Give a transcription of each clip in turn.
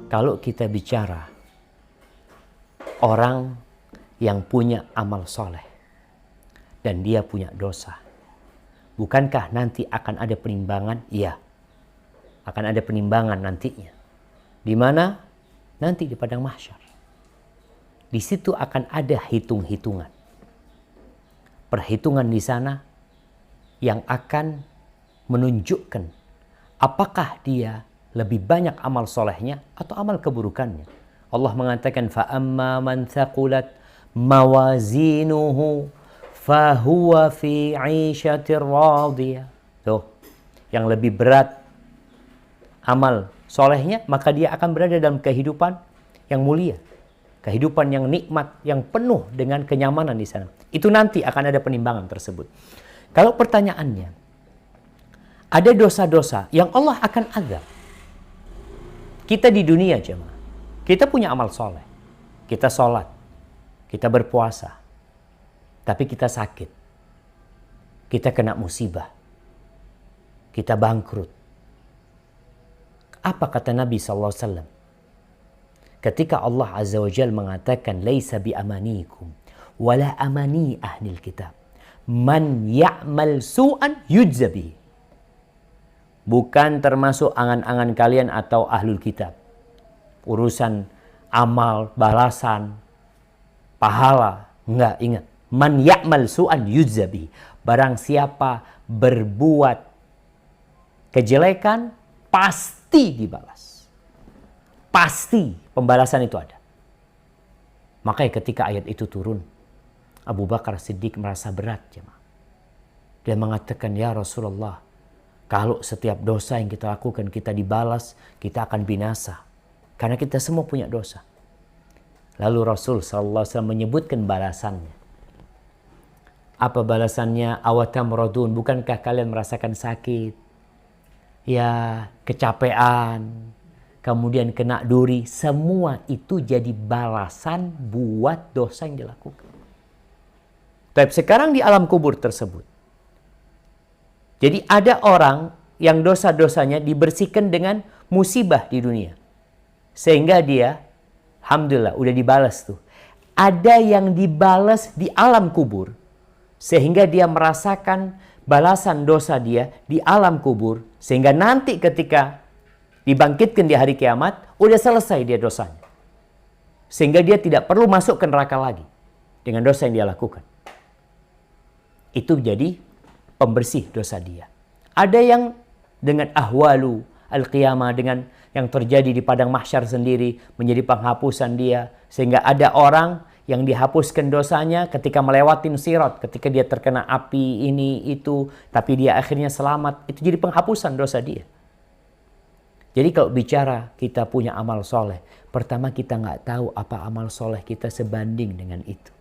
Kalau kita bicara orang yang punya amal soleh dan dia punya dosa, bukankah nanti akan ada penimbangan? Iya, akan ada penimbangan nantinya. Di mana? Nanti di padang mahsyar. Di situ akan ada hitung-hitungan. Perhitungan di sana yang akan menunjukkan apakah dia lebih banyak amal solehnya atau amal keburukannya. Allah mengatakan فَأَمَّا مَنْ ثَقُلَتْ مَوَازِينُهُ فَهُوَ فِي عِيشَةٍ رَاضِيَةٍ. Tuh, yang lebih berat amal solehnya, maka dia akan berada dalam kehidupan yang mulia, kehidupan yang nikmat, yang penuh dengan kenyamanan di sana. Itu nanti akan ada penimbangan tersebut. Kalau pertanyaannya, ada dosa-dosa yang Allah akan azab. Kita di dunia jemaah, kita punya amal soleh, kita sholat, kita berpuasa, tapi kita sakit, kita kena musibah, kita bangkrut. Apa kata Nabi SAW? Ketika Allah Azza wa Jal mengatakan, Laisa bi amanikum, wala amani ahlil kitab. Man ya'mal su'an yujzabi. Bukan termasuk angan-angan kalian atau ahlul kitab. Urusan amal, balasan, pahala. Enggak, ingat. Man ya'mal su'an yujzabi. Barang siapa berbuat kejelekan, pasti dibalas. Pasti pembalasan itu ada. Makanya ketika ayat itu turun, Abu Bakar Siddiq merasa berat, jemaah. Dia mengatakan, ya Rasulullah, kalau setiap dosa yang kita lakukan kita dibalas, kita akan binasa. Karena kita semua punya dosa. Lalu Rasul SAW menyebutkan balasannya. Apa balasannya? Awatamradun, bukankah kalian merasakan sakit? Ya, kecapean, kemudian kena duri. Semua itu jadi balasan buat dosa yang dilakukan. Tapi sekarang di alam kubur tersebut, jadi ada orang yang dosa-dosanya dibersihkan dengan musibah di dunia. Sehingga dia, alhamdulillah, udah dibalas tuh. Ada yang dibalas di alam kubur. Sehingga dia merasakan balasan dosa dia di alam kubur. Sehingga nanti ketika dibangkitkan di hari kiamat, udah selesai dia dosanya. Sehingga dia tidak perlu masuk ke neraka lagi dengan dosa yang dia lakukan. Itu jadi pembersih dosa dia. Ada yang dengan ahwalu al-qiyamah, dengan yang terjadi di padang mahsyar sendiri, menjadi penghapusan dia. Sehingga ada orang yang dihapuskan dosanya ketika melewatin sirat, ketika dia terkena api ini, itu, tapi dia akhirnya selamat. Itu jadi penghapusan dosa dia. Jadi kalau bicara kita punya amal soleh, pertama kita nggak tahu apa amal soleh kita sebanding dengan itu.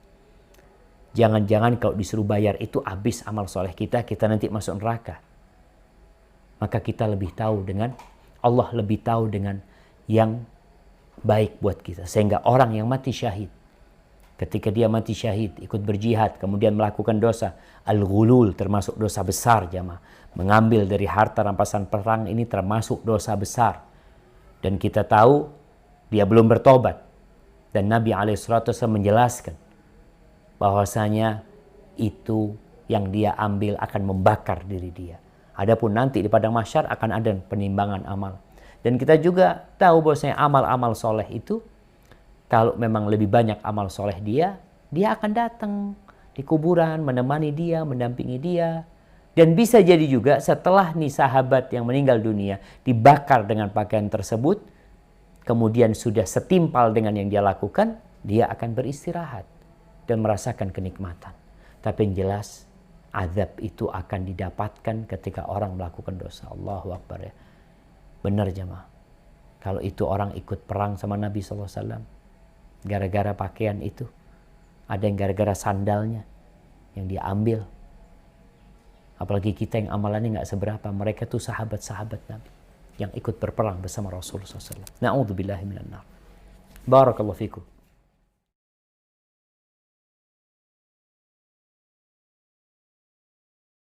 Jangan-jangan kalau disuruh bayar itu habis amal soleh kita nanti masuk neraka. Maka kita lebih tahu dengan, Allah lebih tahu dengan yang baik buat kita. Sehingga orang yang mati syahid, ketika dia mati syahid, ikut berjihad, kemudian melakukan dosa, al-ghulul termasuk dosa besar jamaah. Mengambil dari harta rampasan perang ini termasuk dosa besar. Dan kita tahu dia belum bertobat. Dan Nabi SAW menjelaskan bahwasanya itu yang dia ambil akan membakar diri dia. Adapun nanti di padang mahsyar akan ada penimbangan amal. Dan kita juga tahu bahwasanya amal-amal soleh itu, kalau memang lebih banyak amal soleh dia akan datang di kuburan, menemani dia, mendampingi dia. Dan bisa jadi juga setelah nih sahabat yang meninggal dunia dibakar dengan pakaian tersebut, kemudian sudah setimpal dengan yang dia lakukan, dia akan beristirahat dan merasakan kenikmatan. Tapi yang jelas, azab itu akan didapatkan ketika orang melakukan dosa. Allahu Akbar ya. Benar jemaah. Kalau itu orang ikut perang sama Nabi SAW, gara-gara pakaian itu, ada yang gara-gara sandalnya yang dia ambil. Apalagi kita yang amalannya nggak seberapa, mereka tuh sahabat-sahabat Nabi yang ikut berperang bersama Rasulullah SAW. Na'udzubillahi minan nar. Barakallahu fikum.